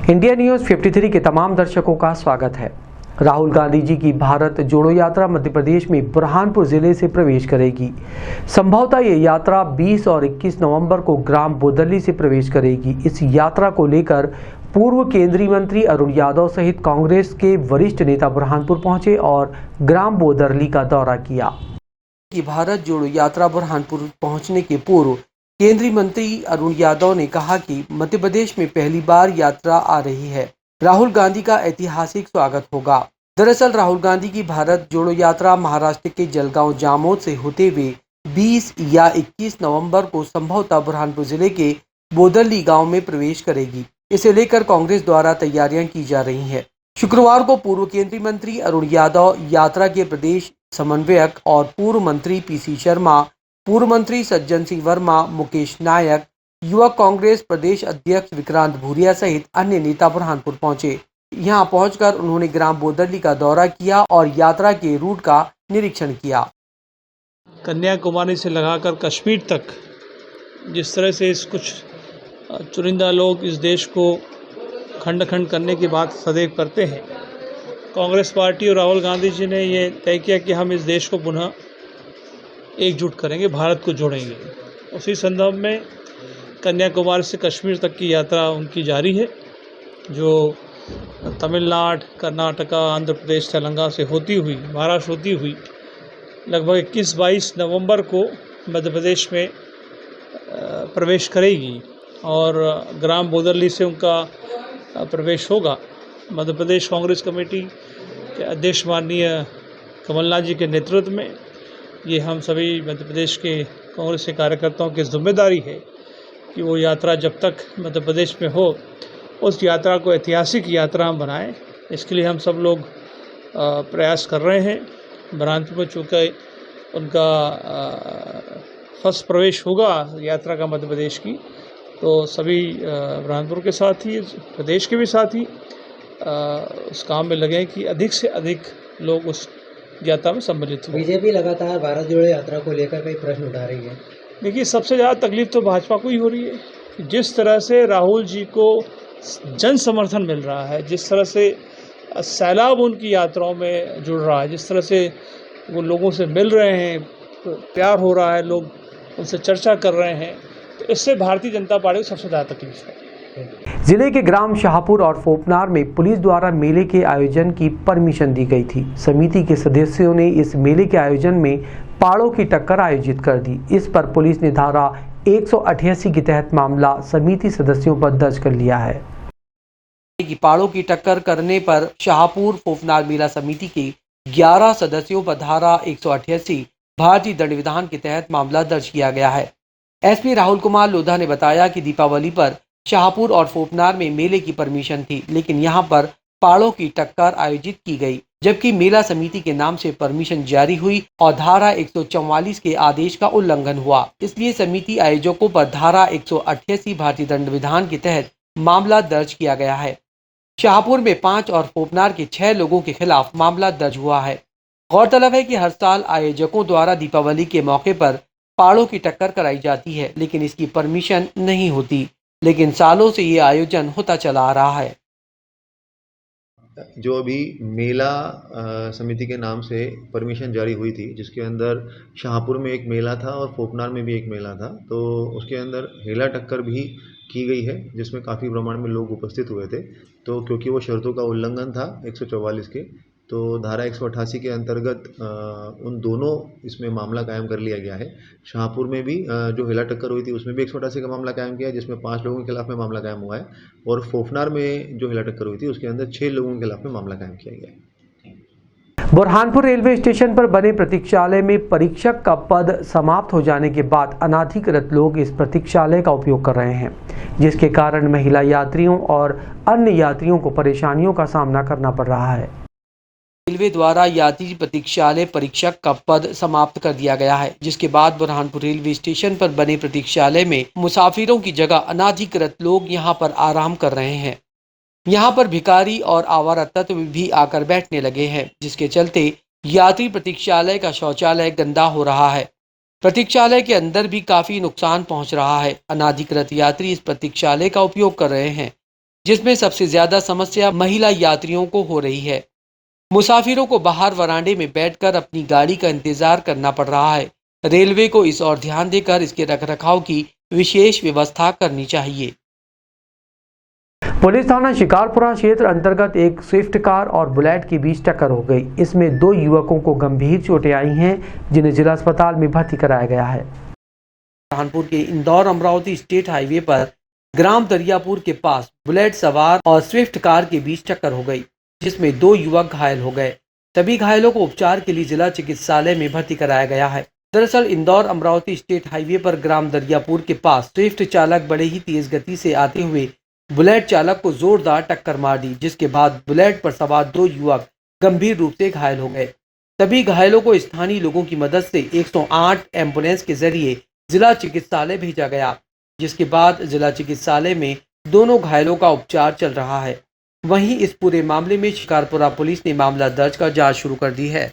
India news 53 के तमाम दर्शकों का स्वागत है। राहुल गांधी जी की भारत जोड़ो यात्रा मध्य प्रदेश में बुरहानपुर जिले से प्रवेश करेगी। संभवतः ये यात्रा 20 और 21 नवंबर को ग्राम बोदली से प्रवेश करेगी। इस यात्रा को लेकर पूर्व केंद्रीय मंत्री अरुण यादव सहित कांग्रेस के वरिष्ठ नेता बुरहानपुर पहुंचे और ग्राम बोदरली का दौरा किया। कि भारत जोड़ो यात्रा बुरहानपुर पहुंचने के पूर्व केंद्रीय मंत्री अरुण यादव ने कहा कि मध्य प्रदेश में पहली बार यात्रा आ रही है। राहुल गांधी का ऐतिहासिक स्वागत होगा। दरअसल राहुल गांधी की भारत जोड़ो यात्रा महाराष्ट्र के जलगांव जामोद से होते हुए 20 या 21 नवंबर को संभवतः बुरहानपुर जिले के बोदरली गांव में प्रवेश करेगी। इसे लेकर कांग्रेस द्वारा तैयारियां की जा रही हैं। शुक्रवार को पूर्व केंद्रीय मंत्री अरुण यादव, यात्रा के प्रदेश समन्वयक और पूर्व मंत्री पीसी शर्मा, पूर्व मंत्री सज्जन सिंह वर्मा, मुकेश नायक, युवा कांग्रेस प्रदेश अध्यक्ष विक्रांत भूरिया सहित अन्य नेता बुरहानपुर पहुंचे। यहां पहुंचकर उन्होंने ग्राम बोदरली का दौरा किया और यात्रा के रूट का निरीक्षण किया। कन्याकुमारी से लगाकर कश्मीर तक जिस तरह से कुछ चुनिंदा लोग इस देश को खंड खंड करने की बात सदैव करते हैं, कांग्रेस पार्टी और राहुल गांधी जी ने ये तय किया कि हम इस देश को पुनः एकजुट करेंगे, भारत को जोड़ेंगे। उसी संदर्भ में कन्याकुमारी से कश्मीर तक की यात्रा उनकी जारी है, जो तमिलनाडु, कर्नाटका, आंध्र प्रदेश, तेलंगाना से होती हुई, महाराष्ट्र होती हुई लगभग 21-22 नवंबर को मध्य प्रदेश में प्रवेश करेगी और ग्राम बोदरली से उनका प्रवेश होगा। मध्य प्रदेश कांग्रेस कमेटी के अध्यक्ष माननीय कमलनाथ जी के नेतृत्व में ये हम सभी मध्य प्रदेश के कांग्रेस के कार्यकर्ताओं की जिम्मेदारी है कि वो यात्रा जब तक मध्य प्रदेश में हो, उस यात्रा को ऐतिहासिक यात्रा हम बनाएं। इसके लिए हम सब लोग प्रयास कर रहे हैं। बुरहानपुर में चूँकि उनका फर्स्ट प्रवेश होगा यात्रा का मध्य प्रदेश की, तो सभी बुरहानपुर के साथ ही प्रदेश के भी साथ ही उस काम में लगे कि अधिक से अधिक लोग उस यात्रा में सम्मिलित हुए। बीजेपी लगातार भारत जोड़ो यात्रा को लेकर कई प्रश्न उठा रही है। देखिए, सबसे ज़्यादा तकलीफ तो भाजपा को ही हो रही है। जिस तरह से राहुल जी को जन समर्थन मिल रहा है, जिस तरह से सैलाब उनकी यात्राओं में जुड़ रहा है, जिस तरह से वो लोगों से मिल रहे हैं, प्यार हो रहा है, लोग उनसे चर्चा कर रहे हैं, तो इससे भारतीय जनता पार्टी को सबसे ज़्यादा तकलीफ है। जिले के ग्राम शाहपुर और फोपनार में पुलिस द्वारा मेले के आयोजन की परमिशन दी गई थी। समिति के सदस्यों ने इस मेले के आयोजन में पाड़ों की टक्कर आयोजित कर दी। इस पर पुलिस ने धारा 188 के तहत मामला समिति सदस्यों पर दर्ज कर लिया है। कि पाड़ों की टक्कर करने पर शाहपुर फोपनार मेला समिति के 11 सदस्यों पर धारा 188 भारतीय दंड विधान के तहत मामला दर्ज किया गया है। एसपी राहुल कुमार लोधा ने बताया कि दीपावली पर शाहपुर और फोपनार में मेले की परमिशन थी, लेकिन यहां पर पाड़ों की टक्कर आयोजित की गई, जबकि मेला समिति के नाम से परमिशन जारी हुई और धारा 144 के आदेश का उल्लंघन हुआ। इसलिए समिति आयोजकों पर धारा 188 भारतीय दंड विधान के तहत मामला दर्ज किया गया है। शाहपुर में 5 और फोपनार के 6 लोगों के खिलाफ मामला दर्ज हुआ है। गौरतलब है कि हर साल आयोजकों द्वारा दीपावली के मौके पर पाड़ों की टक्कर कराई जाती है, लेकिन इसकी परमिशन नहीं होती। लेकिन सालों से ये आयोजन होता चला आ रहा है। जो अभी मेला समिति के नाम से परमिशन जारी हुई थी, जिसके अंदर शाहपुर में एक मेला था और फोपनार में भी एक मेला था, तो उसके अंदर हेला टक्कर भी की गई है, जिसमें काफ़ी प्रमाण में लोग उपस्थित हुए थे। तो क्योंकि वो शर्तों का उल्लंघन था 144 के, तो धारा 188 के अंतर्गत उन दोनों इसमें मामला कायम कर लिया गया है। शाहपुर में भी जो हेला टक्कर हुई थी उसमें भी 188 का मामला कायम किया है, जिसमें 5 लोगों के खिलाफ में मामला कायम हुआ है, और फोपनार में जो हेला टक्कर हुई थी उसके अंदर 6 लोगों के खिलाफ में मामला कायम किया गया है। बुरहानपुर रेलवे स्टेशन पर बने प्रतीक्षालय में परीक्षक का पद समाप्त हो जाने के बाद अनाधिकृत लोग इस प्रतीक्षालय का उपयोग कर रहे हैं, जिसके कारण महिला यात्रियों और अन्य यात्रियों को परेशानियों का सामना करना पड़ रहा है। रेलवे द्वारा यात्री प्रतीक्षालय परीक्षक का पद समाप्त कर दिया गया है, जिसके बाद बुरहानपुर रेलवे स्टेशन पर बने प्रतीक्षालय में मुसाफिरों की जगह अनाधिकृत लोग यहां पर आराम कर रहे हैं। यहां पर भिखारी और आवारा तत्व भी आकर बैठने लगे हैं, जिसके चलते यात्री प्रतीक्षालय का शौचालय गंदा हो रहा है। प्रतीक्षालय के अंदर भी काफी नुकसान पहुंच रहा है। अनाधिकृत यात्री इस प्रतीक्षालय का उपयोग कर रहे हैं। जिसमें सबसे ज्यादा समस्या महिला यात्रियों को हो रही है। मुसाफिरों को बाहर वरांडे में बैठकर अपनी गाड़ी का इंतजार करना पड़ रहा है। रेलवे को इस ओर ध्यान देकर इसके रखरखाव की विशेष व्यवस्था करनी चाहिए। पुलिस थाना शिकारपुरा क्षेत्र अंतर्गत एक स्विफ्ट कार और बुलेट के बीच टक्कर हो गई। इसमें 2 युवकों को गंभीर चोटें आई हैं, जिन्हें जिला अस्पताल में भर्ती कराया गया है। कानपुर के इंदौर अमरावती स्टेट हाईवे पर ग्राम दरियापुर के पास बुलेट सवार और स्विफ्ट कार के बीच टक्कर हो गई, जिसमें 2 युवक घायल हो गए। सभी घायलों को उपचार के लिए जिला चिकित्सालय में भर्ती कराया गया है। दरअसल इंदौर अमरावती स्टेट हाईवे पर ग्राम दरियापुर के पास स्विफ्ट चालक बड़े ही तेज गति से आते हुए बुलेट चालक को जोरदार टक्कर मार दी, जिसके बाद बुलेट पर सवार 2 युवक गंभीर रूप से घायल हो गए। सभी घायलों को स्थानीय लोगों की मदद से 108 एम्बुलेंस के जरिए जिला चिकित्सालय भेजा गया, जिसके बाद जिला चिकित्सालय में दोनों घायलों का उपचार चल रहा है। वहीं इस पूरे मामले में शिकारपुरा पुलिस ने मामला दर्ज कर जांच शुरू कर दी है।